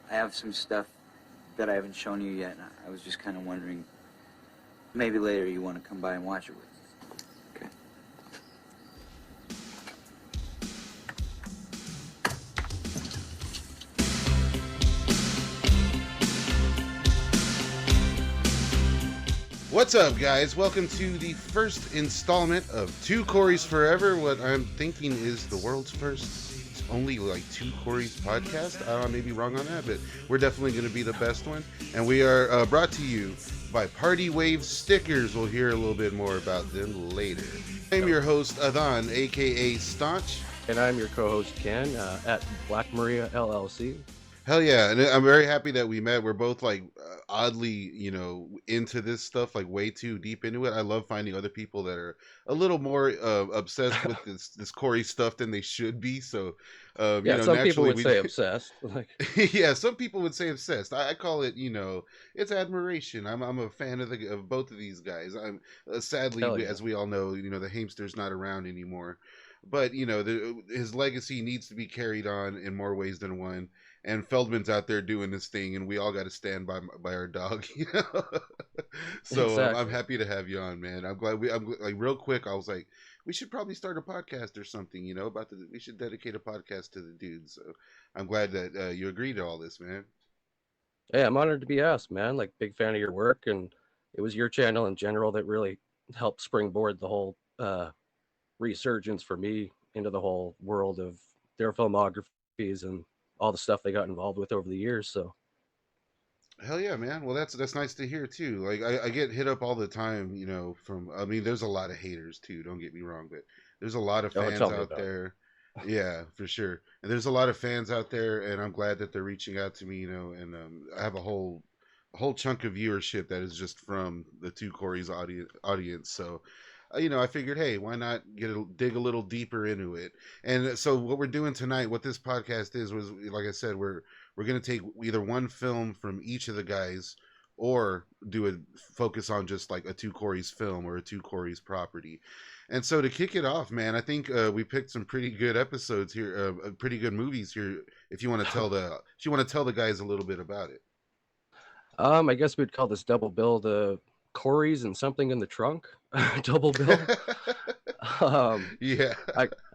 I have some stuff that I haven't shown you yet, and I was just kind of wondering, maybe later you want to come by and watch it with me. Okay. What's up, guys? Welcome to the first installment of Two Corys Forever. What I'm thinking is the world's first only like Two Corys podcast. I may be wrong on that, but we're definitely going to be the best one. And we are brought to you by Party Wave Stickers. We'll hear a little bit more about them later. I'm your host, Adhan, aka Staunch. And I'm your co-host, Ken, at Black Maria LLC. Hell yeah, and I'm very happy that we met. We're both like oddly, into this stuff, like way too deep into it. I love finding other people that are a little more obsessed with this Corey stuff than they should be. So, some people would say obsessed. Like, yeah, some people would say obsessed. I call it, it's admiration. I'm a fan of both of these guys. I'm sadly, as we all know, the Hamster's not around anymore. But his legacy needs to be carried on in more ways than one. And Feldman's out there doing this thing, and we all got to stand by our dog. So exactly. I'm happy to have you on, man. I'm glad I'm like real quick. I was like, we should probably start a podcast or something. We should dedicate a podcast to the dudes. So I'm glad that you agreed to all this, man. Yeah, I'm honored to be asked, man. Like, big fan of your work, and it was your channel in general that really helped springboard the whole resurgence for me into the whole world of their filmographies and all the stuff they got involved with over the years. So hell yeah, man. Well, that's nice to hear too. Like I get hit up all the time, there's a lot of haters too, don't get me wrong, but there's a lot of fans out there. Yeah, for sure. And there's a lot of fans out there, and I'm glad that they're reaching out to me, and I have a whole chunk of viewership that is just from the Two Corys audience. So I figured, hey, why not dig a little deeper into it? And so what we're doing tonight, what this podcast was, like I said, we're going to take either one film from each of the guys, or do a focus on just like a Two Corys film or a Two Corys property. And so to kick it off, man, I think we picked some pretty good episodes here, pretty good movies here. If you want to tell the guys a little bit about it. I guess we'd call this double bill the Corys and something in the trunk. Double bill. Yeah.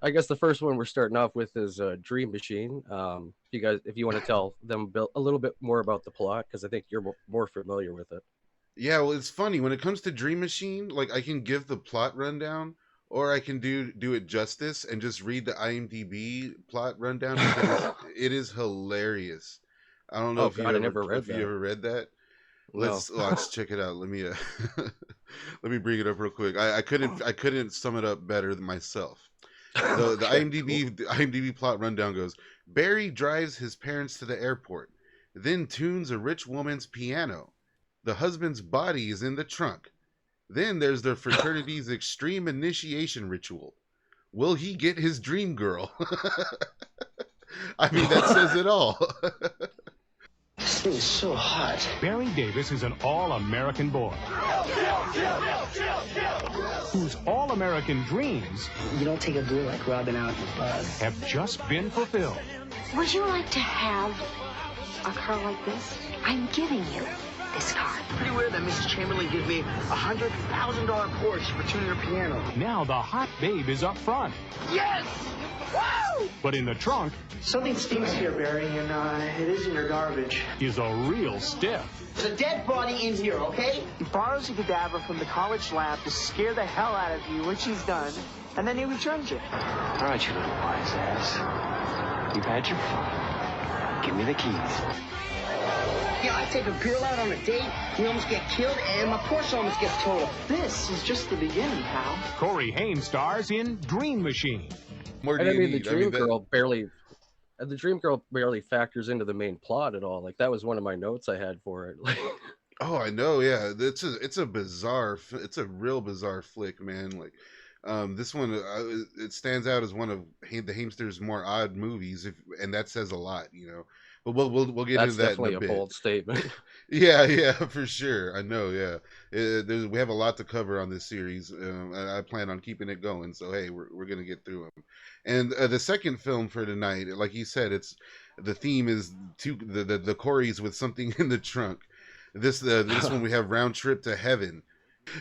I guess the first one we're starting off with is Dream Machine. If you want to tell them a little bit more about the plot, because I think you're more familiar with it. Yeah, well, it's funny when it comes to Dream Machine. Like, I can give the plot rundown, or I can do it justice and just read the IMDb plot rundown. It is hilarious. I don't know if you ever read that. Let's check it out. Let me let me bring it up real quick. I couldn't sum it up better than myself. The IMDb plot rundown goes: Barry drives his parents to the airport, then tunes a rich woman's piano. The husband's body is in the trunk. Then there's their fraternity's extreme initiation ritual. Will he get his dream girl? I mean, that says it all. This thing is so hot. Barry Davis is an all-American boy whose all-American dreams You don't take a girl like Robin out in the bud. have just been fulfilled. Would you like to have a car like this? I'm giving you this car. Pretty weird that Mrs. Chamberlain gives me $100,000 Porsche for tuning her piano. Now the hot babe is up front, Yes! Woo! but in the trunk Something stinks here, Barry, and it is in your garbage. is a real stiff. There's a dead body in here, okay? He borrows a cadaver from the college lab to scare the hell out of you, which he's done, and then he returns it. All right, you little wise ass. You've had your fun. Give me the keys. Yeah, I take a girl out on a date, we almost get killed, and my Porsche almost gets totaled. This is just the beginning, pal. Corey Haim stars in Dream Machine. The Dream Girl barely factors into the main plot at all. Like, that was one of my notes I had for it. Oh, I know. Yeah, it's a real bizarre flick, man. Like, this one, it stands out as one of the Hamster's more odd movies, and that says a lot, But we'll get into that in a bit. That's definitely a bold statement. Yeah, for sure. I know. Yeah, we have a lot to cover on this series, and I plan on keeping it going. So hey, we're gonna get through them. And the second film for tonight, like you said, it's the theme is the Coreys with something in the trunk. This one we have Round Trip to Heaven.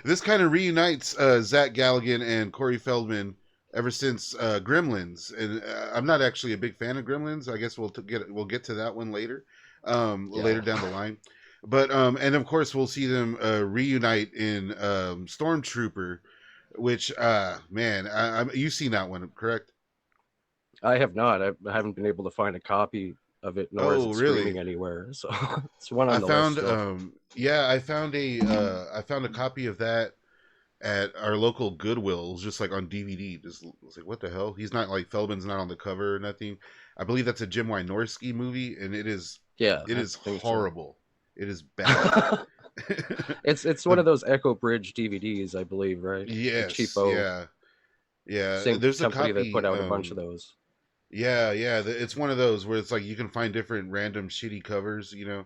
This kind of reunites Zach Galligan and Corey Feldman ever since Gremlins, and I'm not actually a big fan of Gremlins. I guess we'll get to that one later, later down the line. But and of course we'll see them reunite in Stormtrooper, which man, you've seen that one, correct? I have not. I haven't been able to find a copy of it, nor is it streaming anywhere. So it's one on the list. I found a copy of that at our local Goodwill, just like on DVD. Just was like, what the hell? He's not like Feldman's not on the cover or nothing. I believe that's a Jim Wynorski movie, and it is horrible. So. It is bad. it's one of those Echo Bridge DVDs, I believe, right? Yes, cheapo. Yeah. Same There's company a copy that put out a bunch of those. Yeah. It's one of those where it's like you can find different random shitty covers, you know.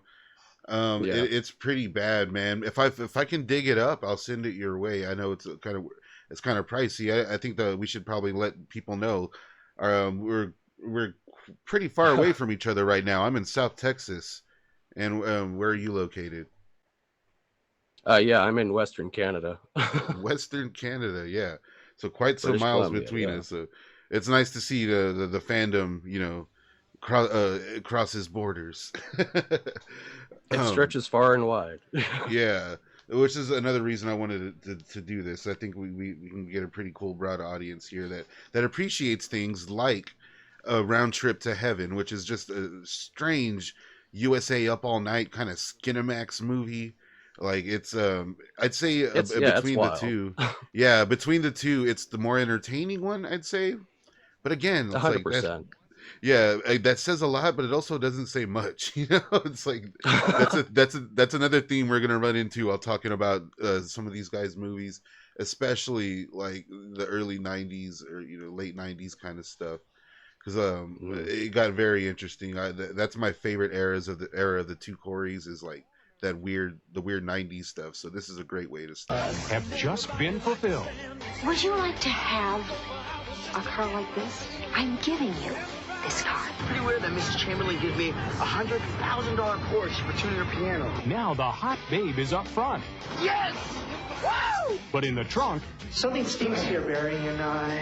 It's pretty bad, man. If I can dig it up, I'll send it your way. I know it's kind of pricey. I think that we should probably let people know. We're pretty far away from each other right now. I'm in South Texas, and where are you located? I'm in Western Canada. Western Canada, yeah. So quite some British miles Columbia, between us. So it's nice to see the fandom, you know, crosses borders. It stretches far and wide. Yeah, which is another reason I wanted to do this. I think we can get a pretty cool broad audience here that appreciates things like a Round Trip to Heaven, which is just a strange USA Up All Night kind of Skinamax movie. Like it's I'd say between the two. Yeah, between the two, it's the more entertaining one, I'd say. But again, it's 100%. Yeah, that says a lot, but it also doesn't say much. You know, it's like that's another theme we're gonna run into while talking about some of these guys' movies, especially like the early '90s or late '90s kind of stuff, because it got very interesting. That's my favorite era of the two Coreys is like the weird '90s stuff. So this is a great way to start. Have just been fulfilled. Would you like to have a car like this? I'm giving you this car. Pretty weird that Mrs. Chamberlain gives me $100,000 Porsche for tuning her piano. Now the hot babe is up front. Yes! Woo! But in the trunk... Something stinks here, Barry, and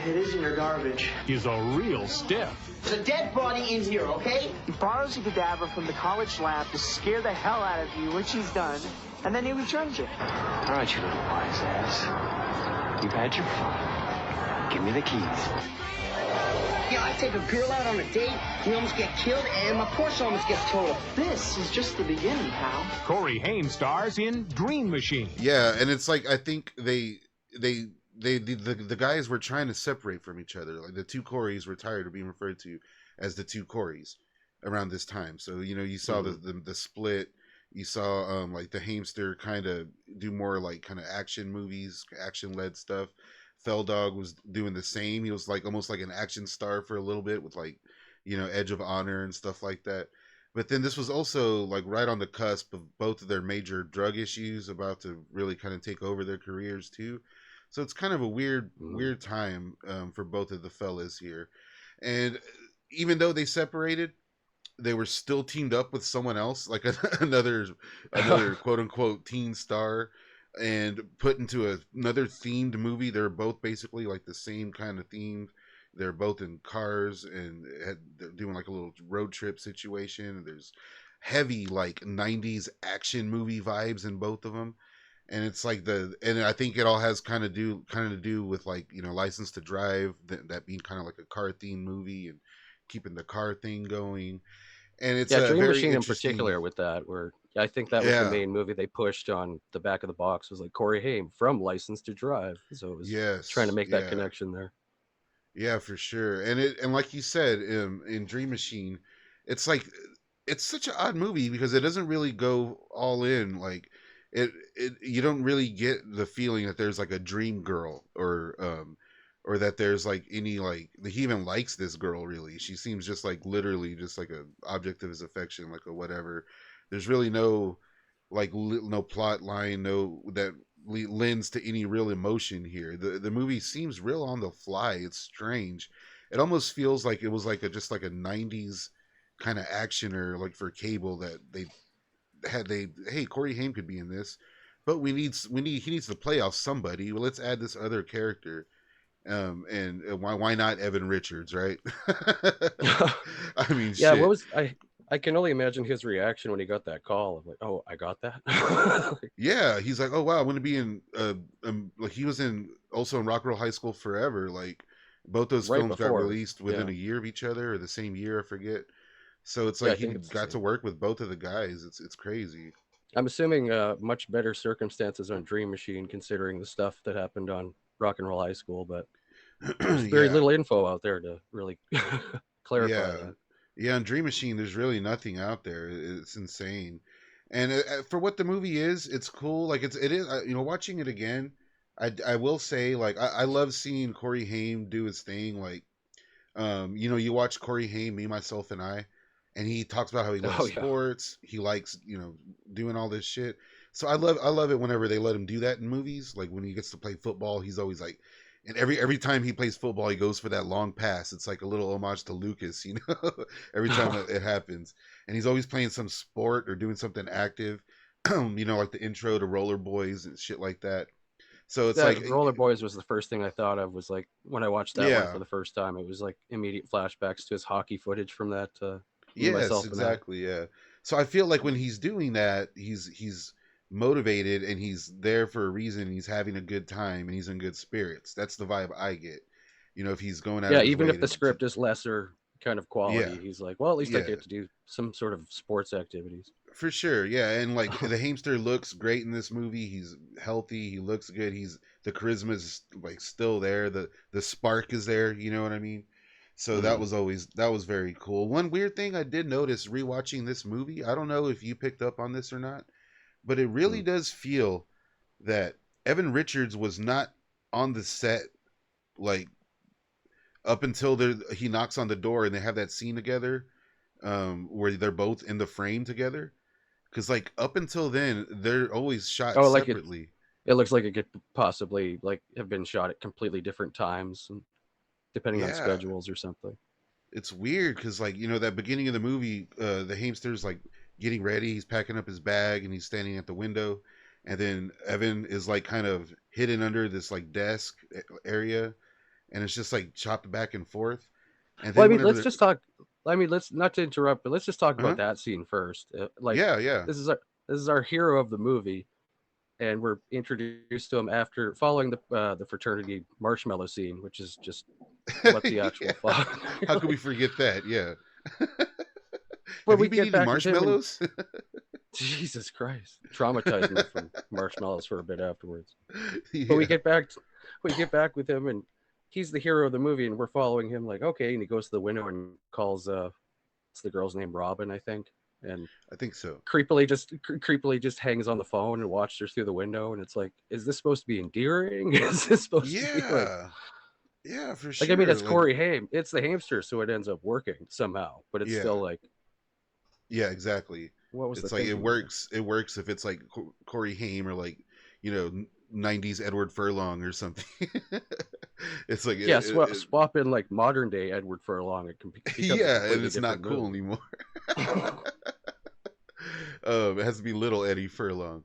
it is in your garbage. ...is a real stiff. There's a dead body in here, okay? He borrows a cadaver from the college lab to scare the hell out of you, which he's done, and then he returns it. All right, you little wise ass. You've had your fun. Give me the keys. Yeah, I take a girl out on a date, we almost get killed, and my Porsche almost gets totaled. This is just the beginning, pal. Corey Haim stars in Dream Machine. Yeah, and it's like I think the guys were trying to separate from each other. Like the two Coreys were tired of being referred to as the two Coreys around this time. So you saw the split. You saw like the Hamster kind of do more like kind of action movies, action led stuff. Feldog was doing the same. He was like almost like an action star for a little bit with like, Edge of Honor and stuff like that. But then this was also like right on the cusp of both of their major drug issues about to really kind of take over their careers too. So it's kind of a weird time for both of the fellas here. And even though they separated, they were still teamed up with someone else, like another quote unquote teen star, and put into another themed movie. They're both basically like the same kind of theme. They're both in cars and they're doing like a little road trip situation. There's heavy like 90s action movie vibes in both of them. And it's like and I think it all has kind of to do with like, License to Drive, that being kind of like a car themed movie and keeping the car thing going. And it's Dream Machine in particular with that, where I think that was the main movie they pushed on the back of the box was like Corey Haim from License to Drive. So it was trying to make that connection there. Yeah, for sure. And like you said, in Dream Machine, it's like it's such an odd movie because it doesn't really go all in. Like you don't really get the feeling that there's like a dream girl or that there's like any like he even likes this girl really. She seems just like literally just like a object of his affection, like a whatever. There's really no like no plot line, no that lends to any real emotion here. The movie seems real on the fly. It's strange. It almost feels like it was like just like a 90s kind of actioner like for cable that hey, Corey Haim could be in this, but he needs to play off somebody. Well, let's add this other character. And why not Evan Richards, right? I mean, Yeah, shit. I can only imagine his reaction when he got that call of like, oh, I got that. Like, Yeah, he's like, oh wow, I'm gonna be in like he was in also in Rock and Roll High School Forever. Like both those right films got before. released within Yeah. a year of each other or the same year, I forget. So it's Yeah, like I he think it's the got to same. work with both of the guys. It's crazy. I'm assuming much better circumstances on Dream Machine considering the stuff that happened on Rock and Roll High School, but there's very Yeah, little info out there to really clarify yeah, that. yeah. On Dream Machine, there's really nothing out there. It's insane, and for what the movie is, it's cool. Like it is. You know, watching it again, I will say like I love seeing Corey Haim do his thing. Like you know, you watch Corey Haim, Me, Myself, and I, and he talks about how he loves Oh yeah. sports. He likes, you know, doing all this shit. So I love it whenever they let him do that in movies. Like when he gets to play football, he's always like, and every time he plays football, he goes for that long pass. It's like a little homage to Lucas, you know. Every time it happens, and he's always playing some sport or doing something active. You know, like the intro to Roller Boys and shit like that. So it's Yeah, like, Roller Boys was the first thing I thought of. Was like when I watched that one yeah, for the first time, it was like immediate flashbacks to his hockey footage from that Me, yes, Myself, and I. exactly. Yeah. So I feel like when he's doing that, he's motivated and he's there for a reason. And he's having a good time and he's in good spirits. That's the vibe I get. You know, if he's going out Yeah, of his even way if the script is lesser kind of yeah, quality, he's like, well, at least I yeah, get to do some sort of sports activities. for sure. Yeah, and like the hamster looks great in this movie. He's healthy. He looks good. He's the charisma's like still there. The spark is there. You know what I mean? So Hmm. that was very cool. One weird thing I did notice rewatching this movie, I don't know if you picked up on this or not, but it really does feel that Evan Richards was not on the set like up until he knocks on the door and they have that scene together where they're both in the frame together. Because like up until then, they're always shot Oh, like separately. it looks like it could possibly like have been shot at completely different times, depending on Yeah, schedules or something. it's weird because like you know that beginning of the movie, the hamster's like getting ready. He's packing up his bag and he's standing at the window, and then Evan is like kind of hidden under this like desk area, and it's just like chopped back and forth. And Well, I then mean, whenever let's the just talk. I mean, let's not to interrupt, but let's just talk uh-huh. about that scene first. Like, Yeah, yeah. this is our hero of the movie, and we're introduced to him after following the fraternity marshmallow scene, which is just what the actual Yeah. fuck. How could we Like, forget that? Yeah. but Have you we been get eating back with him, and marshmallows? Jesus Christ, traumatized me from marshmallows for a bit afterwards. But Yeah. we get back with him, and he's the hero of the movie, and we're following him. Like, okay, and he goes to the window and calls it's the girl's name, Robin, I think, and I think so. creepily just hangs on the phone and watches her through the window, and it's like, is this supposed to be endearing? Is this supposed to be Yeah. Yeah, for like I mean, sure. it's Like Corey Haim, it's the hamster, so it ends up working somehow, but it's yeah. still like, Yeah, exactly. what was the It's like thinking there? it works if it's like Corey Haim or like, you know, 90s Edward Furlong or something. It's like Yeah, swap in like modern day Edward Furlong, it becomes a yeah, and completely it's not different cool movie. anymore. It has to be little Eddie Furlong.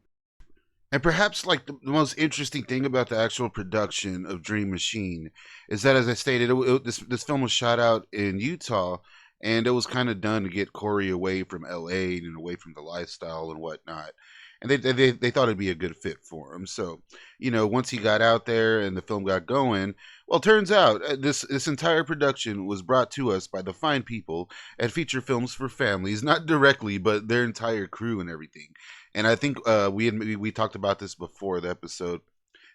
And perhaps like the most interesting thing about the actual production of Dream Machine is that, as I stated, this film was shot out in Utah, and it was kind of done to get Corey away from L.A. and away from the lifestyle and whatnot. And they thought it'd be a good fit for him. So, you know, once he got out there and the film got going, well, turns out this entire production was brought to us by the fine people at Feature Films for Families, not directly, but their entire crew and everything. And I think we talked about this before the episode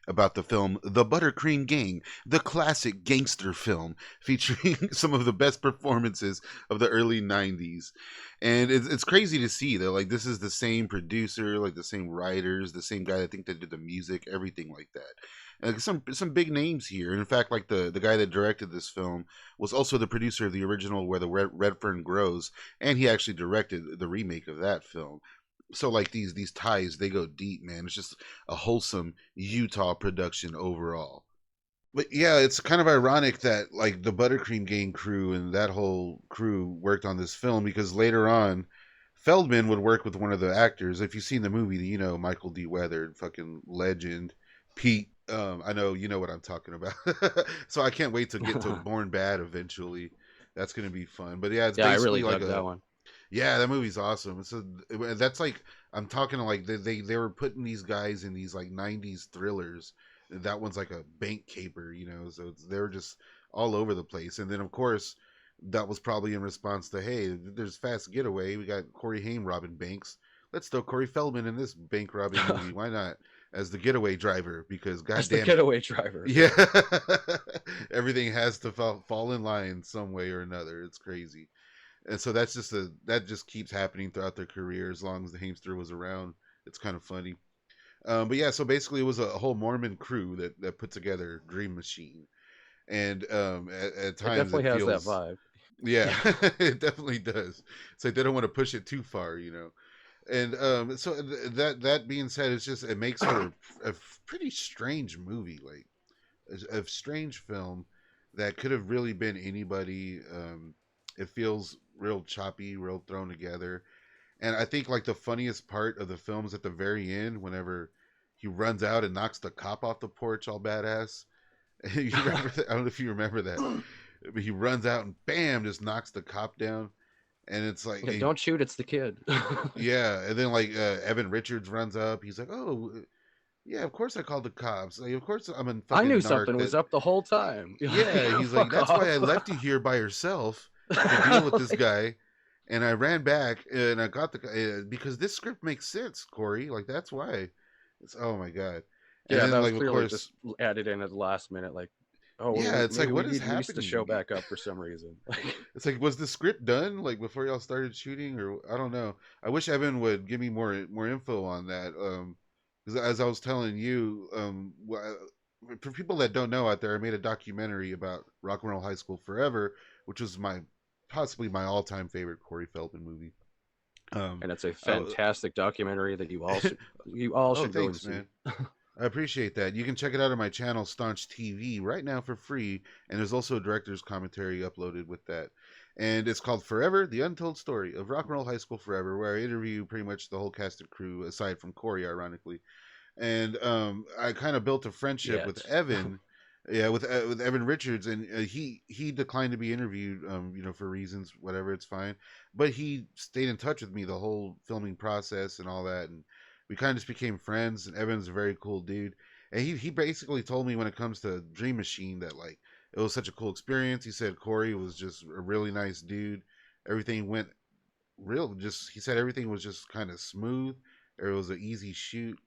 about the film The Buttercream Gang, the classic gangster film featuring some of the best performances of the early 90s. And it's crazy to see that like this is the same producer, like the same writers, the same guy I think that did the music, everything like that. And like, some big names here. And in fact, like the guy that directed this film was also the producer of the original Where the Red Fern Grows, and he actually directed the remake of that film. So like these ties, they go deep, man. It's just a wholesome Utah production overall. But yeah, it's kind of ironic that like the Buttercream Gang crew and that whole crew worked on this film because later on, Feldman would work with one of the actors. If you've seen the movie, you know Michael D. Weather, fucking legend. Pete, I know you know what I'm talking about. So I can't wait to get to Born Bad eventually. That's gonna be fun. But yeah, it's Yeah, I basically really like dug a that one. yeah, that movie's awesome. So that's like I'm talking like they were putting these guys in these like '90s thrillers. That one's like a bank caper, you know. So they're just all over the place. And then of course that was probably in response to hey, there's Fast Getaway. We got Corey Haim robbing banks. Let's throw Corey Feldman in this bank robbing movie. Why not as the getaway driver? Because That's the goddamn it, getaway driver. yeah, everything has to fall in line some way or another. It's crazy. And so that just keeps happening throughout their career as long as the Hamster was around. It's kind of funny. But yeah, so basically it was a whole Mormon crew that put together Dream Machine, and at It times definitely it has that feels vibe. yeah, Yeah. it definitely does. It's like they don't want to push it too far, you know. And so that being said, it's just it makes for a pretty strange movie, like a strange film that could have really been anybody. It feels real choppy, real thrown together. And I think like the funniest part of the film is at the very end, whenever he runs out and knocks the cop off the porch, all badass. You remember that? I don't know if you remember that, but he runs out and bam, just knocks the cop down, and it's like, Yeah, don't shoot, it's the kid. yeah. And then like Evan Richards runs up. He's like, "Oh, yeah, of course I called the cops. Like, of course I'm a I knew fucking narc something that was up the whole time. yeah, he's like, Fuck that's why I off. left you here by yourself to deal with this guy, and I ran back and I got the guy because this script makes sense, Corey. Like that's why. It's oh my god. And Yeah, then that was like of clearly course, just added in at the last minute. Like, oh, well, yeah, it's like maybe we what is need Reese to show happening? back up for some reason. It's like was the script done like before y'all started shooting or I don't know. I wish Evan would give me more info on that. Because as I was telling you, for people that don't know out there, I made a documentary about Rock and Roll High School Forever, which was my possibly my all-time favorite Corey Feldman movie. And it's a Oh, fantastic documentary that you all oh, should go and thanks, see. man. I appreciate that. You can check it out on my channel, Staunch TV, right now for free. And there's also a director's commentary uploaded with that. And it's called Forever, The Untold Story of Rock and Roll High School Forever, where I interview pretty much the whole cast and crew, aside from Corey, ironically. And I kind of built a friendship with Yet. Evan. Yeah, with Evan Richards, and he declined to be interviewed, you know, for reasons, whatever, it's fine. But he stayed in touch with me the whole filming process and all that, and we kind of just became friends. And Evan's a very cool dude, and he basically told me when it comes to Dream Machine that like it was such a cool experience. He said Corey was just a really nice dude. Everything went real. Just he said everything was just kind of smooth. It was an easy shoot,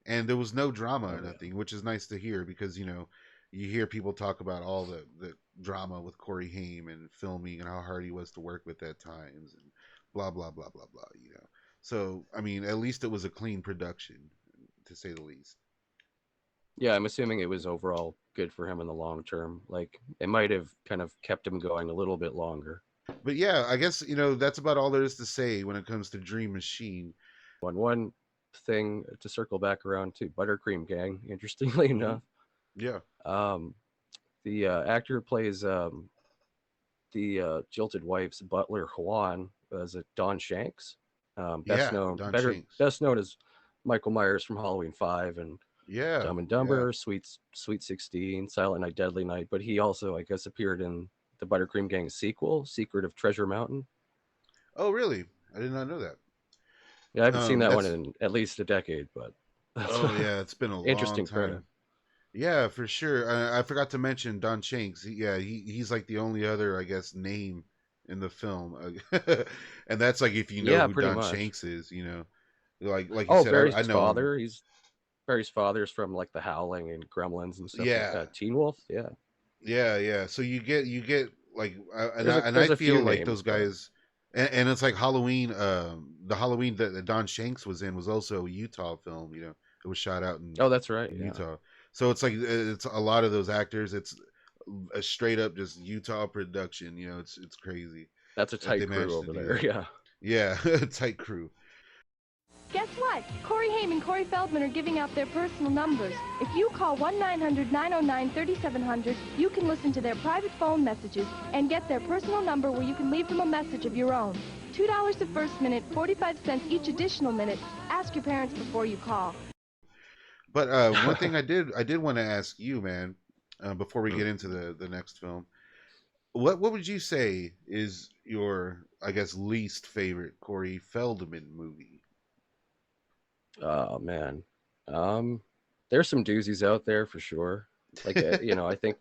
and there was no drama Oh, or yeah. nothing, which is nice to hear because you know you hear people talk about all the drama with Corey Haim and filming and how hard he was to work with at times and blah blah blah blah blah. You know, so I mean, at least it was a clean production, to say the least. Yeah, I'm assuming it was overall good for him in the long term. Like, it might have kind of kept him going a little bit longer. But yeah, I guess you know that's about all there is to say when it comes to Dream Machine. One thing to circle back around to Buttercream Gang, interestingly Mm-hmm. enough, Yeah, the actor who plays the jilted wife's butler Juan was Don Shanks, yeah, Don Shanks. best known as Michael Myers from Halloween 5 and Yeah, Dumb and yeah. Dumber, Sweet 16, Silent Night, Deadly Night. But he also, I guess, appeared in the Buttercream Gang sequel, Secret of Treasure Mountain. Oh, really? I did not know that. Yeah, I haven't seen that one That's in at least a decade, but that's oh yeah, it's been a long interesting credit. time. Yeah, for sure. I forgot to mention Don Shanks. Yeah, he's like the only other, I guess, name in the film, and that's like if you know Yeah, who pretty Don much. Shanks is, you know, like you Oh, said, Barry's I know him. father. Barry's father's from like The Howling and Gremlins and stuff like Yeah, that. Teen Wolf, yeah. yeah, yeah. So you get like, and I There's a feel few like those names, but guys, and it's like Halloween. The Halloween that Don Shanks was in was also a Utah film. You know, it was shot out oh, that's right, in yeah. Utah. So it's like it's a lot of those actors. It's a straight up just Utah production. You know, it's crazy That's a that they tight crew managed to over do there, that. yeah. Yeah, tight crew. Guess what? Corey Haim and Corey Feldman are giving out their personal numbers. If you call 1-900-909-3700, you can listen to their private phone messages and get their personal number where you can leave them a message of your own. $2 the first minute, 45 cents each additional minute. Ask your parents before you call. But one thing I did want to ask you, man, before we get into the next film, what would you say is your, I guess, least favorite Corey Feldman movie? Oh man, there's some doozies out there for sure. Like I think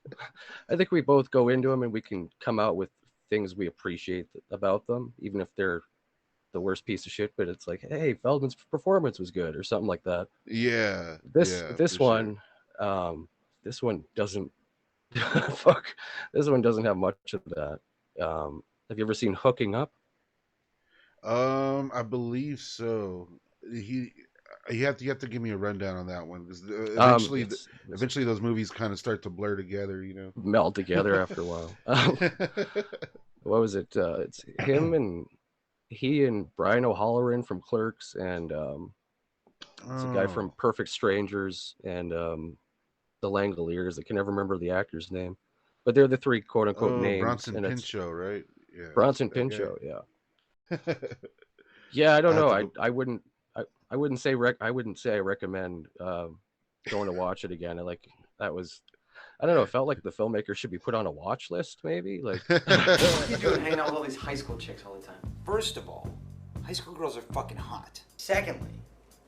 we both go into them and we can come out with things we appreciate about them, even if they're the worst piece of shit. But it's like, hey, Feldman's performance was good or something like that. Yeah. This one, sure. This one doesn't. Fuck, this one doesn't have much of that. Have you ever seen Hooking Up? I believe so. You have to give me a rundown on that one, because eventually those movies kind of start to blur together, meld together after a while. What was it? It's him and Brian O'Halloran from Clerks, and it's a guy from Perfect Strangers, and the Langoliers. I can never remember the actor's name, but they're the three quote unquote names. Bronson Pinchot, right? Yeah, Bronson Pinchot. Yeah. Yeah, I don't know. I wouldn't say I recommend going to watch it again. I don't know. It felt like the filmmaker should be put on a watch list, maybe. Like, what are you doing hanging out with all these high school chicks all the time? First of all, high school girls are fucking hot. Secondly,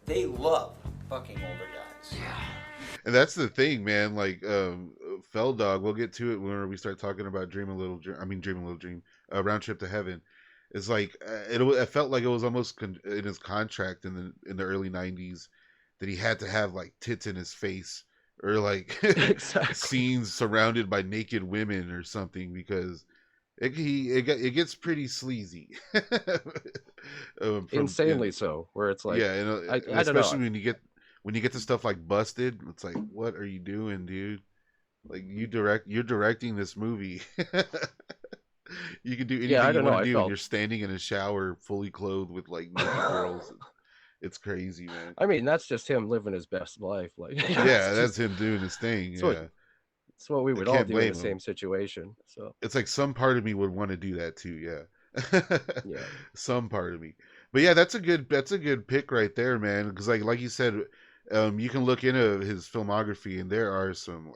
they love fucking older guys. Yeah. And that's the thing, man. Like, Feldog, we'll get to it when we start talking about Dream a Little Dream, Round Trip to Heaven. It's like it felt like it was almost in his contract in the early '90s that he had to have like tits in his face, or like scenes surrounded by naked women or something, because it gets pretty sleazy. Insanely so. Where it's like, yeah, I especially don't know. when you get to stuff like Busted, it's like, what are you doing, dude? Like, you're directing this movie. You can do anything you want to do, and you're standing in a shower fully clothed with like naked girls. It's crazy, man. I mean, that's just him living his best life. Like, yeah, that's him doing his thing. It's what we would all do in the same situation. So it's like some part of me would want to do that too. Yeah. Yeah. Some part of me. But yeah, that's a good pick right there, man. Because like you said, you can look into his filmography, and there are some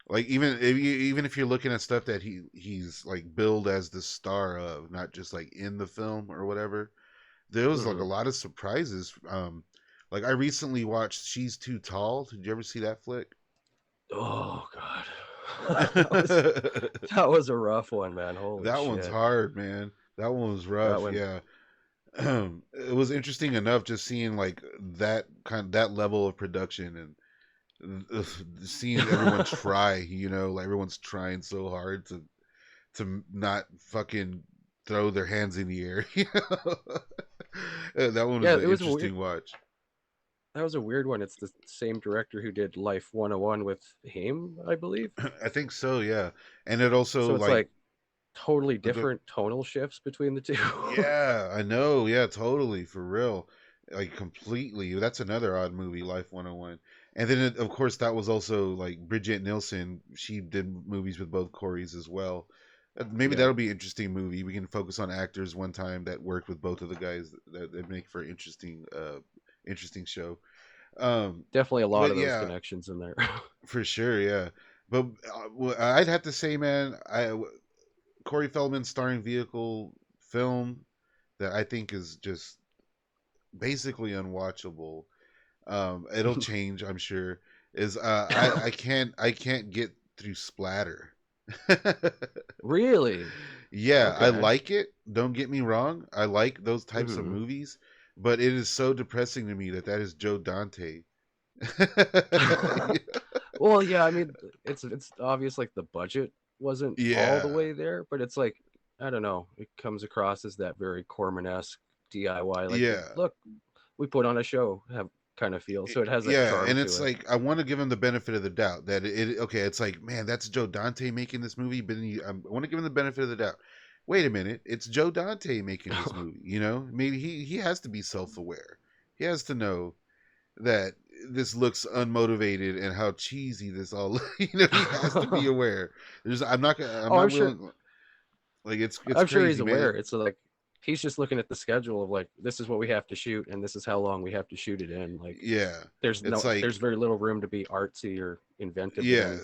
like even if you're looking at stuff that he's like billed as the star of, not just like in the film or whatever, there was like a lot of surprises. Like I recently watched She's Too Tall. Did you ever see that flick? Oh god. that was a rough one, man. Holy that shit. One's hard, man. That one was rough. Yeah. It was interesting enough just seeing like that level of production, and seeing everyone try, like everyone's trying so hard to not fucking throw their hands in the air. That one was an interesting watch. That was a weird one. It's the same director who did Life 101 with him, I believe. I think so, yeah. And it also so it's like totally different tonal shifts between the two. Yeah, I know. Yeah, totally, for real. Like completely. That's another odd movie, Life 101. And then, of course, that was also like Bridget Nielsen. She did movies with both Coreys as well. Maybe that'll be an interesting movie. We can focus on actors one time that worked with both of the guys. That make for interesting show. Definitely a lot of those connections in there. For sure, yeah. But I'd have to say, man, Corey Feldman starring vehicle film that I think is just basically unwatchable. It'll change, I'm sure. Is I can't get through splatter. Really? Yeah, okay. I like it. Don't get me wrong. I like those types of movies, but it is so depressing to me that is Joe Dante. Well, yeah, I mean, it's obvious like the budget wasn't all the way there, but it's like, I don't know, it comes across as that very Corman-esque DIY. Like, look, we put on a show, have kind of feel. So it has that charm and it's to like, I want to give him the benefit of the doubt that it's like, man, that's Joe Dante making this movie, but I want to give him the benefit of the doubt. Wait a minute, it's Joe Dante making this movie, Maybe he has to be self-aware. he has to know that this looks unmotivated and how cheesy this all. He has to be aware. I'm not willing. Sure. Like it's I'm crazy, sure he's man. aware. It's like he's just looking at the schedule of like, this is what we have to shoot and this is how long we have to shoot it in. Like, yeah, there's very little room to be artsy or inventive. Yeah,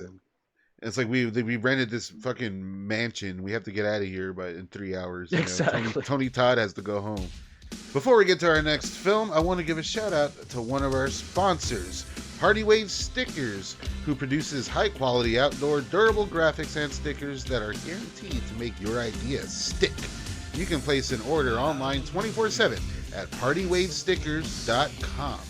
it's like we rented this fucking mansion. We have to get out of here in 3 hours. Exactly. Tony Todd has to go home. Before we get to our next film, I want to give a shout out to one of our sponsors, Party Wave Stickers, who produces high quality outdoor durable graphics and stickers that are guaranteed to make your ideas stick. You can place an order online 24/7 at partywavestickers.com.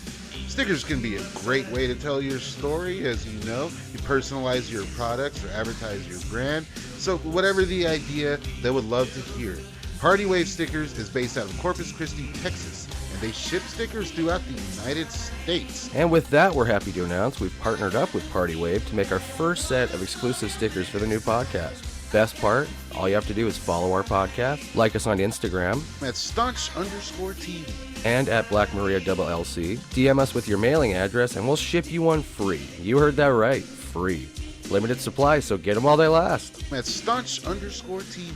Stickers can be a great way to tell your story, as you know. You personalize your products or advertise your brand. So whatever the idea, they would love to hear it. Party Wave Stickers is based out of Corpus Christi, Texas, and they ship stickers throughout the United States. And with that, we're happy to announce we've partnered up with Party Wave to make our first set of exclusive stickers for the new podcast. Best part, all you have to do is follow our podcast, like us on Instagram at staunch_TV and at Black Maria LLC. DM us with your mailing address and we'll ship you one free. You heard that right, free. Limited supply, so get them while they last. At staunch_TV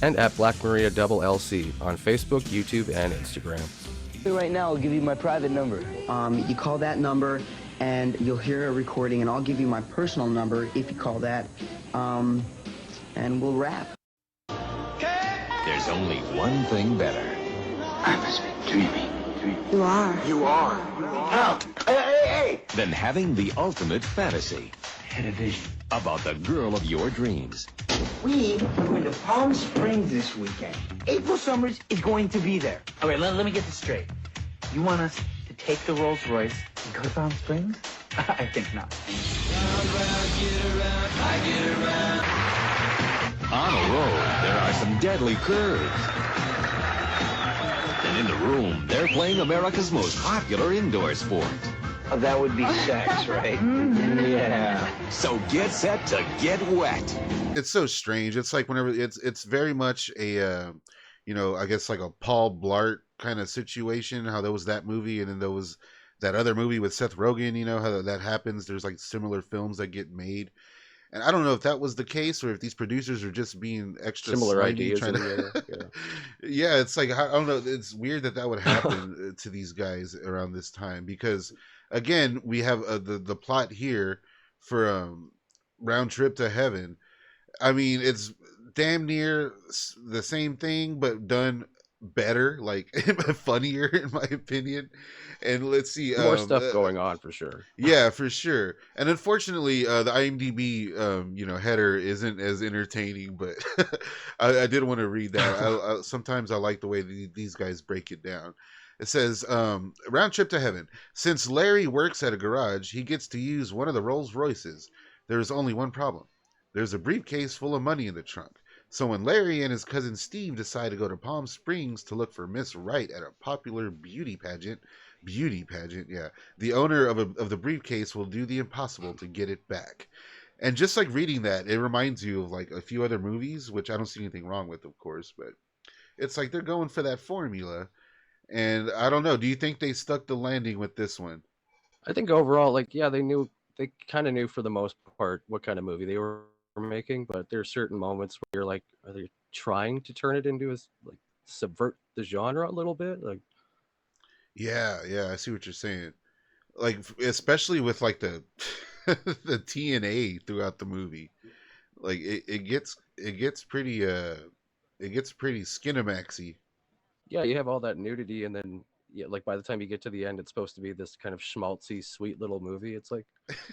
and at Black Maria LLC on Facebook, YouTube, and Instagram. Right now, I'll give you my private number. You call that number and you'll hear a recording, and I'll give you my personal number if you call that. And we'll wrap. There's only one thing better. I must be dreaming. You are. You are. Now, hey! Than having the ultimate fantasy. I had a vision about the girl of your dreams. We are going to Palm Springs this weekend. April Summers is going to be there. All right, let me get this straight. You want us to take the Rolls Royce and go to Palm Springs? I think not. On a road, there are some deadly curves. And in the room, they're playing America's most popular indoor sport. Oh, that would be sex, right? Yeah. So get set to get wet. It's so strange. It's like whenever it's very much a, I guess like a Paul Blart kind of situation. How there was that movie, and then there was that other movie with Seth Rogen. You know how that happens. There's like similar films that get made. And I don't know if that was the case or if these producers are just being extra similar slimy, ideas. Yeah, it's like, I don't know. It's weird that would happen to these guys around this time because, again, we have the plot here for Round Trip to Heaven. I mean, it's damn near the same thing, but done better, like funnier in my opinion. And let's see, more stuff going on for sure. Yeah, for sure. And unfortunately, the IMDb header isn't as entertaining, but I did want to read that. Sometimes I like the way these guys break it down. It says, Round Trip to Heaven. Since Larry works at a garage, he gets to use one of the Rolls Royces. There's only one problem. There's a briefcase full of money in the trunk. So when Larry and his cousin Steve decide to go to Palm Springs to look for Miss Right at a popular beauty pageant, yeah, the owner of the briefcase will do the impossible to get it back. And just like reading that, it reminds you of like a few other movies, which I don't see anything wrong with, of course, but it's like they're going for that formula. And I don't know, do you think they stuck the landing with this one? I think overall, they kind of knew for the most part what kind of movie they were making, but there are certain moments where you're like, are they trying to turn it into subvert the genre a little bit? Like, yeah, I see what you're saying. Like, especially with like the the TNA throughout the movie, like it gets pretty Skinamaxy. Yeah, you have all that nudity, and then like by the time you get to the end, it's supposed to be this kind of schmaltzy, sweet little movie. It's like,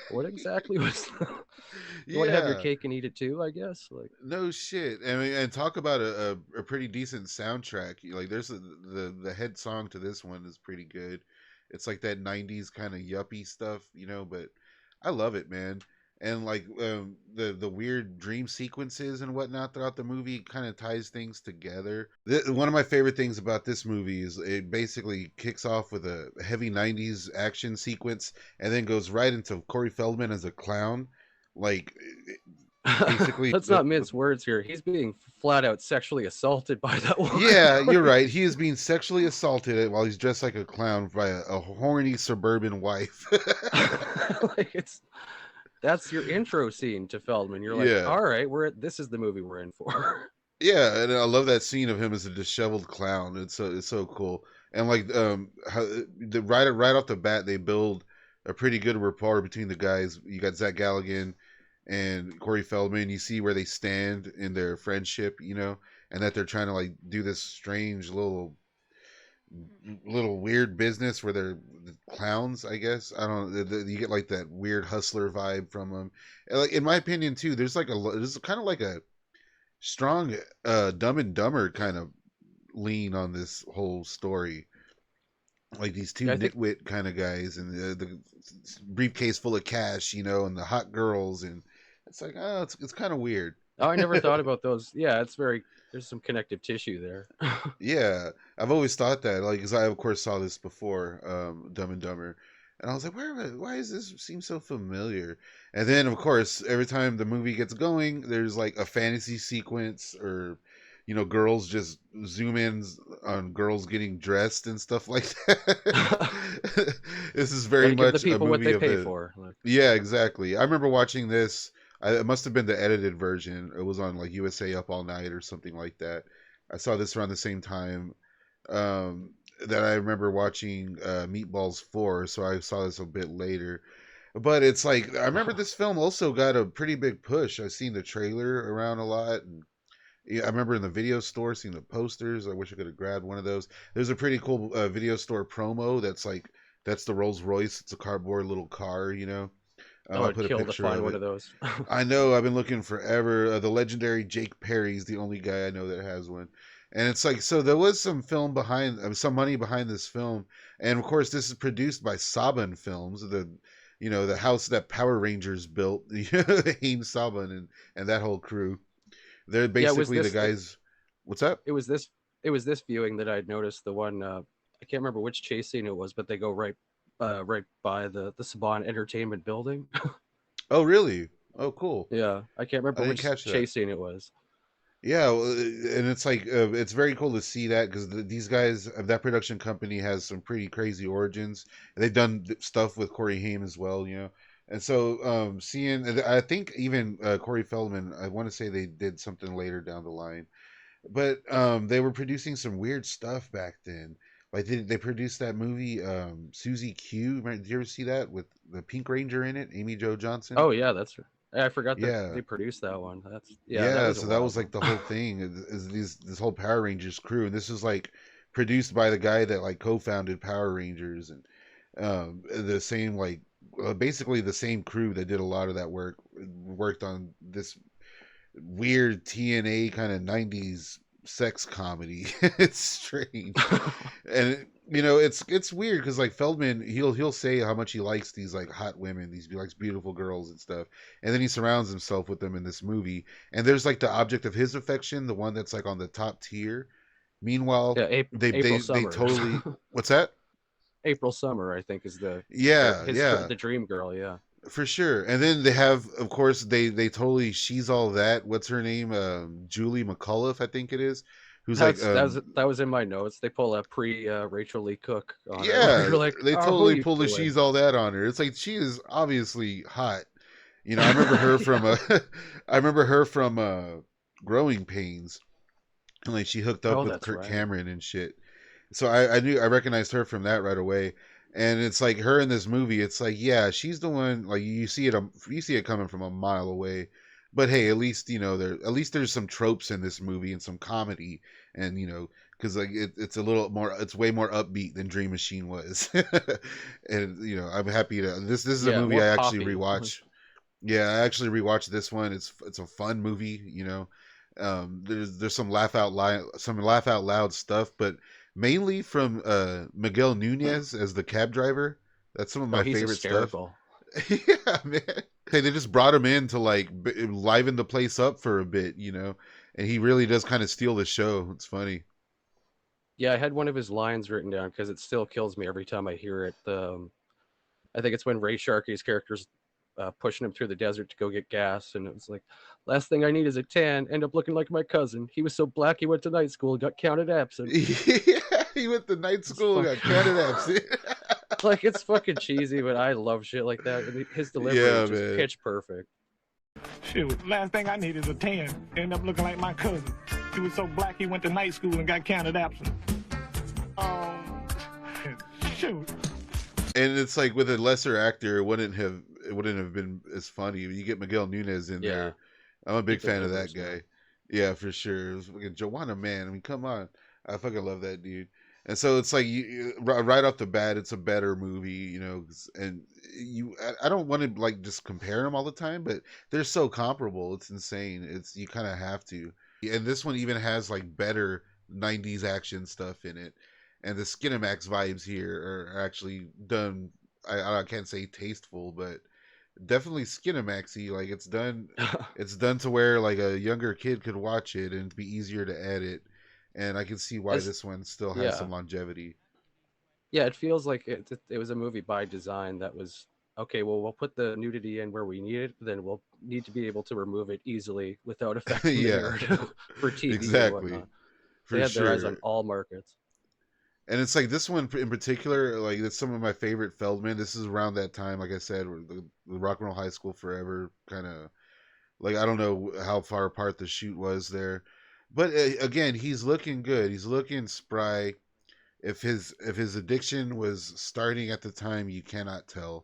what exactly was? You want to have your cake and eat it too, I guess. Like, no shit. I mean, and talk about a pretty decent soundtrack. Like, there's the head song to this one is pretty good. It's like that '90s kind of yuppie stuff, But I love it, man. And like the weird dream sequences and whatnot throughout the movie kind of ties things together. One of my favorite things about this movie is it basically kicks off with a heavy '90s action sequence and then goes right into Corey Feldman as a clown. Like, Basically, Let's not mince words here. He's being flat out sexually assaulted by that woman. yeah, you're right. He is being sexually assaulted while he's dressed like a clown by a horny suburban wife. Like that's your intro scene to Feldman. You're like, Yeah. all right, this is the movie we're in for. Yeah, and I love that scene of him as a disheveled clown. It's so cool. And like right off the bat they build a pretty good rapport between the guys. You got Zach Galligan and Corey Feldman. You see where they stand in their friendship, and that they're trying to like do this strange little weird business where they're clowns, I guess. I don't know. You get like that weird hustler vibe from them. And, like in my opinion too, there's kind of like a strong Dumb and Dumber kind of lean on this whole story. Like these two nitwit kind of guys and the briefcase full of cash, and the hot girls, and it's like, oh, it's kind of weird. Oh, I never thought about those. Yeah, there's some connective tissue there. Yeah, I've always thought that, like, because I of course saw this before, Dumb and Dumber, and I was like, why does this seem so familiar? And then of course, every time the movie gets going, there's like a fantasy sequence or girls just zoom in on girls getting dressed and stuff like that. This is very much give the people a movie what they pay of for. Yeah, exactly. I remember watching this. It must have been the edited version. It was on like USA Up All Night or something like that. I saw this around the same time that I remember watching Meatballs 4, so I saw this a bit later. But it's like, I remember this film also got a pretty big push. I've seen the trailer around a lot, and yeah, I remember in the video store seeing the posters. I wish I could have grabbed one of those. There's a pretty cool video store promo that's the Rolls Royce. It's a cardboard little car, I'd kill to find one of those. I know. I've been looking forever. The legendary Jake Perry's the only guy I know that has one. And it's like, so there was some some money behind this film. And of course, this is produced by Saban Films, the house that Power Rangers built, Haim Saban and that whole crew. They're basically the guys. What's up? It was this viewing that I'd noticed the one. I can't remember which chase scene it was, but they go right by the Saban Entertainment building. Oh, really? Oh, cool. Yeah, I can't remember which chase scene it was. Yeah, and it's like it's very cool to see that because these guys, that production company, has some pretty crazy origins. And they've done stuff with Corey Haim as well, And so seeing, I think even Corey Feldman, I want to say they did something later down the line, but they were producing some weird stuff back then. Like they produced that movie Susie Q. Did you ever see that with the Pink Ranger in it, Amy Jo Johnson? Oh yeah, that's right. I forgot that they produced that one. That was like the whole thing is this whole Power Rangers crew, and this is like produced by the guy that like co-founded Power Rangers, and the same like basically the same crew that did a lot of that worked on this weird TNA kind of 90s sex comedy. It's strange. And it's weird because like Feldman, he'll say how much he likes these like hot women, he likes beautiful girls and stuff, and then he surrounds himself with them in this movie, and there's like the object of his affection, the one that's like on the top tier. Meanwhile, they totally what's that? April Summer, I think, is the the dream girl. Yeah, for sure. And then they have, of course, they totally, she's all that. What's her name? Julie McAuliffe, I think it is. Who's that was in my notes. They pull a pre Rachel Lee Cook on her. Yeah, Like, they totally pull the she's all that on her. It's like she is obviously hot. I remember her from Growing Pains, and like she hooked up with Kirk Cameron and shit. So I recognized her from that right away. And it's like her in this movie. It's like, yeah, she's the one. Like you see it coming from a mile away. But hey, at least there's some tropes in this movie and some comedy, and because like it's a little more, it's way more upbeat than Dream Machine was. And I'm happy to this is a movie I actually rewatch. Yeah, I actually rewatched this one. It's a fun movie. There's some laugh out loud stuff, but mainly from Miguel Nunez as the cab driver. That's some of my favorite hysterical stuff. Yeah, man. Hey, they just brought him in to like liven the place up for a bit, and he really does kind of steal the show. It's funny. Yeah, I had one of his lines written down because it still kills me every time I hear it. I think it's when Ray Sharkey's character's pushing him through the desert to go get gas, and it was like, last thing I need is a tan. End up looking like my cousin. He was so black he went to night school and got counted absent. Yeah, he went to night school and got counted absent. Like, it's fucking cheesy, but I love shit like that. And his delivery is just pitch perfect. Shoot, last thing I need is a tan. End up looking like my cousin. He was so black he went to night school and got counted absent. Shoot. And it's like with a lesser actor, it wouldn't have been as funny. You get Miguel Nunez in there. I'm a big fan of that guy. Yeah, for sure. It was fucking Joanna, man. I mean, come on. I fucking love that dude. And so it's like right off the bat, it's a better movie, you know. And I don't want to like just compare them all the time, but they're so comparable. It's insane. You kind of have to. And this one even has like better 90s action stuff in it. And the Skinamax vibes here are actually done. I can't say tasteful, but definitely Skinamaxy. Like it's done to where like a younger kid could watch it and be easier to edit. And I can see why this one still has some longevity. Yeah, it feels like it was a movie by design that was, okay, well, we'll put the nudity in where we need it, then we'll need to be able to remove it easily without affecting the narrative for TV exactly. and whatnot. They had their eyes on all markets. And it's like this one in particular, like it's some of my favorite Feldman. This is around that time, like I said, where the Rock and Roll High School Forever kind of, like, I don't know how far apart the shoot was there. But again, he's looking good. He's looking spry. If his addiction was starting at the time, you cannot tell.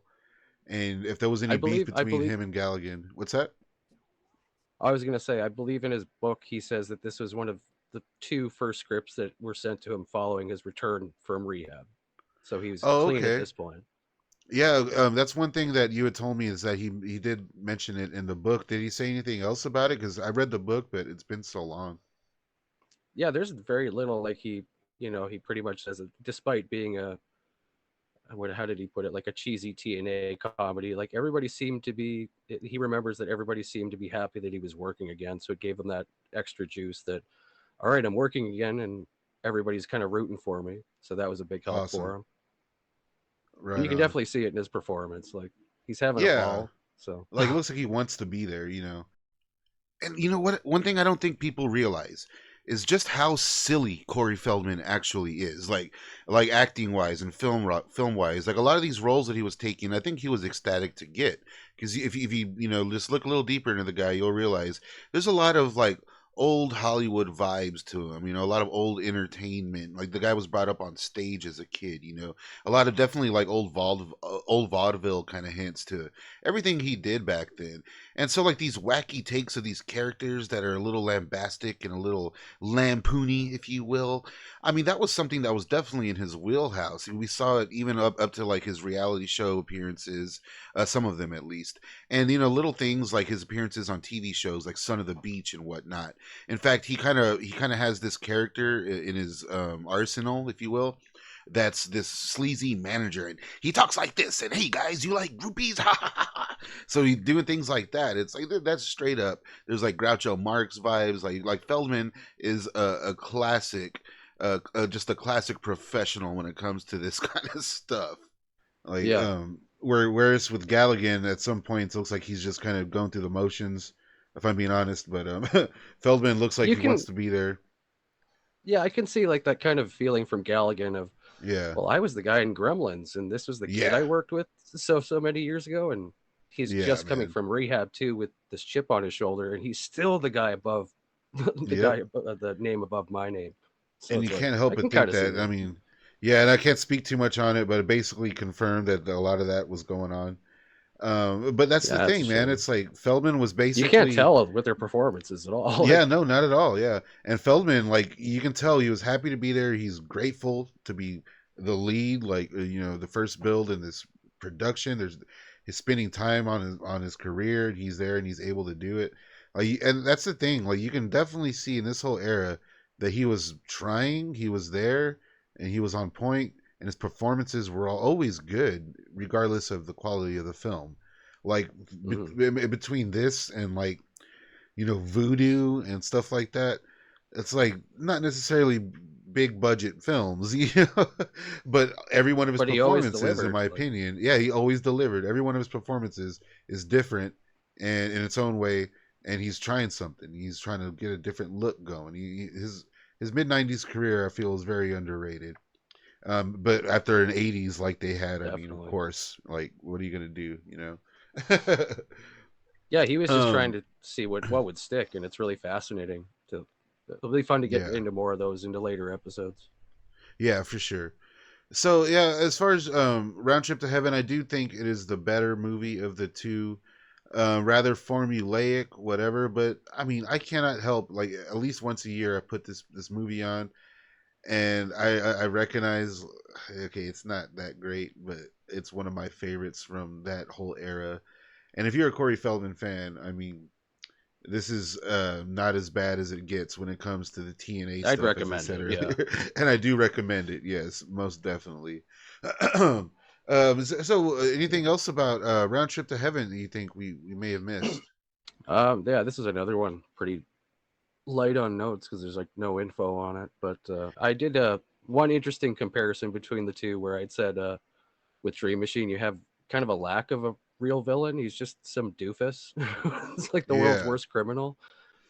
And if there was any beef between him and Galligan, what's that? I was going to say, I believe in his book, he says that this was one of the 2 first scripts that were sent to him following his return from rehab. So he was clean at this point. Yeah, that's one thing that you had told me is that he did mention it in the book. Did he say anything else about it? Because I read the book, but it's been so long. Yeah, there's very little. Like he pretty much says, despite being how did he put it? Like a cheesy TNA comedy. Like everybody seemed to be. He remembers that everybody seemed to be happy that he was working again. So it gave him that extra juice. That, all right, I'm working again, and everybody's kind of rooting for me. So that was a big help for him. Right. And you can definitely see it in his performance. Like he's having a ball. So like it looks like he wants to be there. You know. And you know what? One thing I don't think people realize is just how silly Corey Feldman actually is, like acting wise and film wise. Like a lot of these roles that he was taking, I think he was ecstatic to get, because if you just look a little deeper into the guy, you'll realize there's a lot of like old Hollywood vibes to him, a lot of old entertainment. Like the guy was brought up on stage as a kid, a lot of definitely like old vaudeville kind of hints to everything he did back then. And so like these wacky takes of these characters that are a little lambastic and a little lampoony, if you will. I mean, that was something that was definitely in his wheelhouse. We saw it even up to like his reality show appearances, some of them at least. And, little things like his appearances on TV shows like Son of the Beach and whatnot. In fact, he kind of has this character in his arsenal, if you will, that's this sleazy manager, and he talks like this, and hey guys, you like groupies? So he's doing things like that. It's like that's straight up. There's like Groucho Marx vibes. Like Feldman is a classic, just a classic professional when it comes to this kind of stuff. Like whereas with Galligan, at some points, it looks like he's just kind of going through the motions, if I'm being honest. But Feldman looks like he wants to be there. Yeah, I can see like that kind of feeling from Galligan of, yeah, well, I was the guy in Gremlins, and this was the kid I worked with so many years ago, and he's just coming from rehab too with this chip on his shoulder, and he's still the guy above the name above my name. So and you can't help but think that. I mean, yeah, and I can't speak too much on it, but it basically confirmed that a lot of that was going on. But that's the thing, man. It's like Feldman was basically, you can't tell with their performances at all. Yeah, no, not at all. Yeah, and Feldman, like you can tell, he was happy to be there. He's grateful to be the lead, like the first build in this production. He's spending time on his career, and he's there, and he's able to do it. And that's the thing. Like you can definitely see in this whole era that he was trying, he was there, and he was on point. And his performances were always good, regardless of the quality of the film. Like between this and like, Voodoo and stuff like that, it's like not necessarily big budget films, but every one of his But he always performances, in delivered. my opinion, yeah, he always delivered. Every one of his performances is different and in its own way, and he's trying something. He's trying to get a different look going. His mid '90s career, I feel, is very underrated. But after an '80s like they had, I mean, of Definitely. course, like, what are you gonna do, Yeah, he was just trying to see what would stick, and it's really fascinating. It'll be fun to get into more of those into later episodes. Yeah, for sure. So yeah, as far as Round Trip to Heaven, I do think it is the better movie of the two. Rather formulaic, whatever. But I mean, I cannot help, like, at least once a year I put this movie on, and I recognize, okay, it's not that great, but it's one of my favorites from that whole era. And if you're a Corey Feldman fan, I mean, this is not as bad as it gets when it comes to the TNA stuff. I'd recommend as I said it, earlier. yeah. And I do recommend it. Yes, most definitely. So anything else about Round Trip to Heaven that you think we may have missed? Yeah, this is another one pretty light on notes because there's like no info on it. But I did one interesting comparison between the two where I'd said with Dream Machine you have kind of a lack of a real villain. He's just some doofus. It's like the world's worst criminal.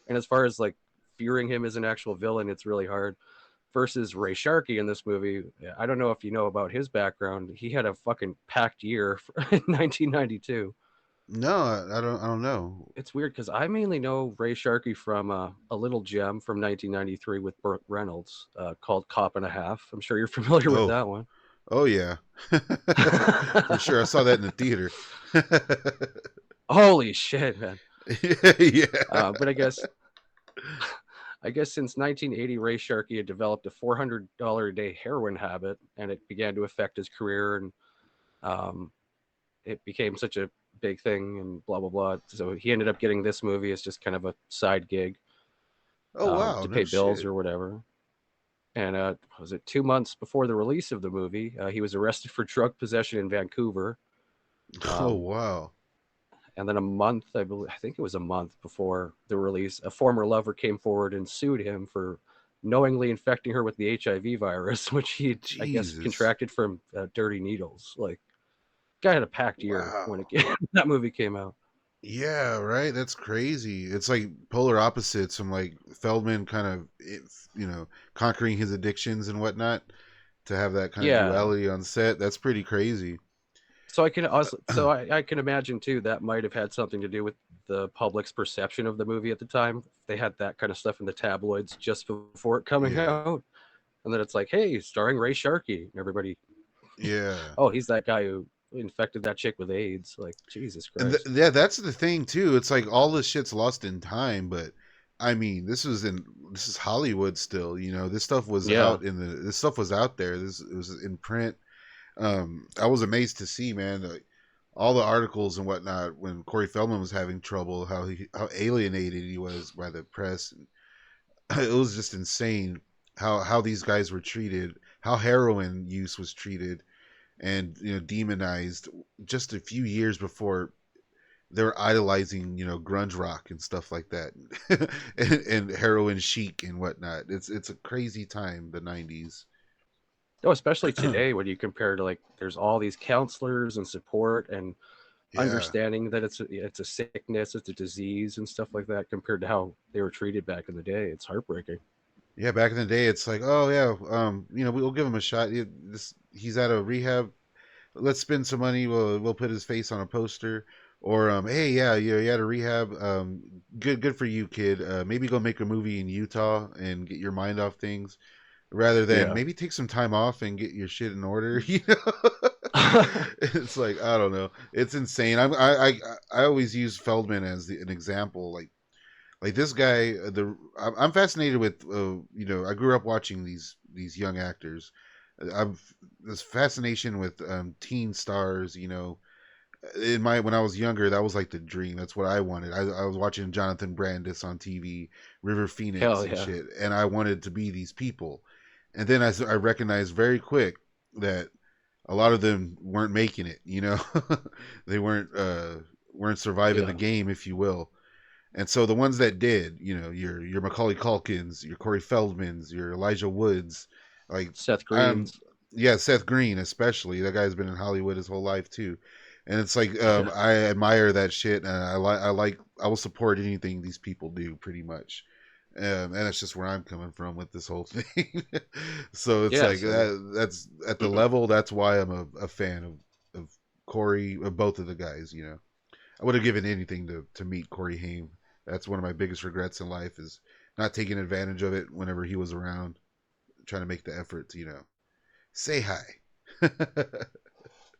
And as far as like fearing him as an actual villain, it's really hard. Versus Ray Sharkey in this movie, I don't know if you know about his background. He had a fucking packed year in 1992. No, I don't know. It's weird because I mainly know Ray Sharkey from A Little Gem from 1993 with Burt Reynolds called Cop and a Half. I'm sure you're familiar with that one. Oh yeah, for sure. I saw that in the theater. Holy shit, man! Yeah. But I guess since 1980, Ray Sharkey had developed a $400 a day heroin habit, and it began to affect his career, and it became such a big thing, and blah blah blah. So he ended up getting this movie as just kind of a side gig. Oh wow! To pay bills or whatever. And was it 2 months before the release of the movie? He was arrested for drug possession in Vancouver. Oh wow! And then I think it was a month before the release, a former lover came forward and sued him for knowingly infecting her with the HIV virus, which he, I guess, contracted from dirty needles. Like, guy had a packed year when that movie came out. Yeah, right. That's crazy. It's like polar opposites from like Feldman kind of, conquering his addictions and whatnot to have that kind of duality on set. That's pretty crazy. So I can also, I can imagine too that might have had something to do with the public's perception of the movie at the time. They had that kind of stuff in the tabloids just before it coming out, and then it's like, hey, starring Ray Sharkey, and everybody, oh, he's that guy who infected that chick with AIDS. Like, Jesus Christ. Yeah, that's the thing too. It's like all this shit's lost in time, but I mean, this is Hollywood still. This stuff was this stuff was out there. It was in print. I was amazed to see, man, all the articles and whatnot when Corey Feldman was having trouble, how alienated he was by the press. It was just insane how these guys were treated, how heroin use was treated and demonized just a few years before they were idolizing grunge rock and stuff like that and heroin chic and whatnot. It's a crazy time, the 90s. Oh, especially today when you compare to, like, there's all these counselors and support and understanding that it's a sickness, it's a disease and stuff like that, compared to how they were treated back in the day. It's heartbreaking. Yeah, back in the day, it's like, oh yeah, we'll give him a shot. He's at a rehab. Let's spend some money. We'll put his face on a poster. Or hey, yeah, you had a rehab. Good for you, kid. Maybe go make a movie in Utah and get your mind off things, rather than maybe take some time off and get your shit in order. It's like, I don't know. It's insane. I always use Feldman as an example. Like this guy, I'm fascinated with. I grew up watching these young actors. I've this fascination with teen stars. When I was younger, that was like the dream. That's what I wanted. I was watching Jonathan Brandis on TV, River Phoenix and shit, and I wanted to be these people. And then I recognized very quick that a lot of them weren't making it. They weren't surviving the game, if you will. And so the ones that did, your Macaulay Culkins, your Corey Feldmans, your Elijah Woods, like Seth Green. Yeah, Seth Green especially. That guy's been in Hollywood his whole life too. And it's like I admire that shit, and I will support anything these people do, pretty much. And that's just where I'm coming from with this whole thing. So it's that's at the level. That's why I'm a fan of Corey, of both of the guys. I would have given anything to meet Corey Haim. That's one of my biggest regrets in life, is not taking advantage of it whenever he was around, trying to make the effort to say hi.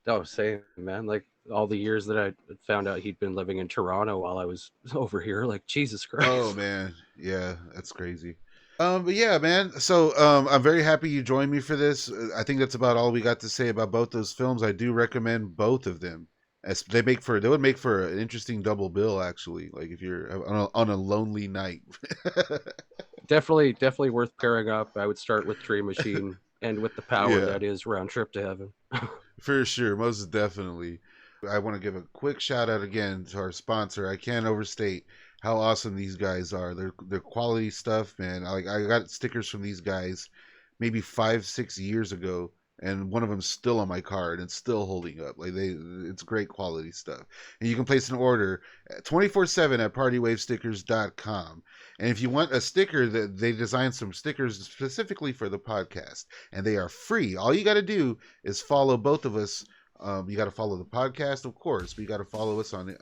Oh, same, man. Like all the years that I found out he'd been living in Toronto while I was over here, like Jesus Christ. Oh man, yeah, that's crazy. But yeah, man. So I'm very happy you joined me for this. I think that's about all we got to say about both those films. I do recommend both of them. As they would make for an interesting double bill, actually. Like if you're on a lonely night. Definitely worth pairing up. I would start with Dream Machine and with the power that is Round Trip to Heaven. For sure, most definitely. I want to give a quick shout out again to our sponsor. I can't overstate how awesome these guys are. They're quality stuff, man. I got stickers from these guys maybe 5-6 years ago, and one of them's still on my card and still holding up. It's great quality stuff. And you can place an order 24/7 at partywavestickers.com. And if you want a sticker, that they designed some stickers specifically for the podcast, and they are free. All you got to do is follow both of us. You got to follow the podcast, of course, but you got to follow us on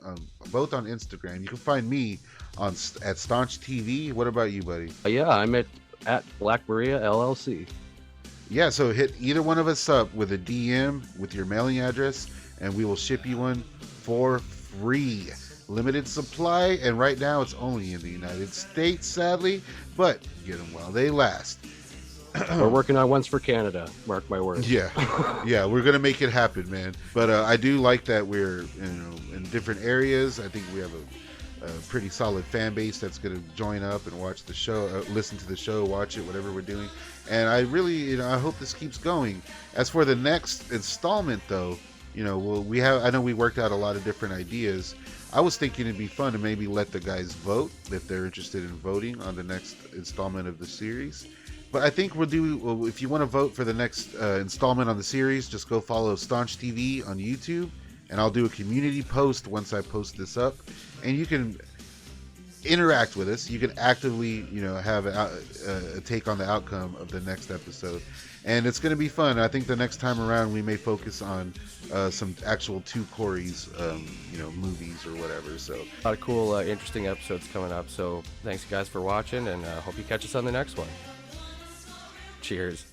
both on Instagram. You can find me at Staunch TV. What about you, buddy? Yeah, I'm at Black Maria LLC. Yeah, so hit either one of us up with a DM with your mailing address, and we will ship you one for free. Limited supply, and right now it's only in the United States, sadly, but get them while they last. We're working on ones for Canada, mark my words. Yeah, we're gonna make it happen, man. But I do like that we're in different areas. I think we have a pretty solid fan base that's gonna join up and watch the show, listen to the show, watch it, whatever we're doing. And I really, I hope this keeps going. As for the next installment, though, I know we worked out a lot of different ideas. I was thinking it'd be fun to maybe let the guys vote if they're interested in voting on the next installment of the series. But I think if you want to vote for the next installment on the series, just go follow Staunch TV on YouTube, and I'll do a community post once I post this up, and you can interact with us. You can actively, have a take on the outcome of the next episode, and it's going to be fun. I think the next time around we may focus on some actual two Corey's, movies or whatever. So a lot of cool, interesting episodes coming up. So thanks guys for watching, and hope you catch us on the next one. Cheers.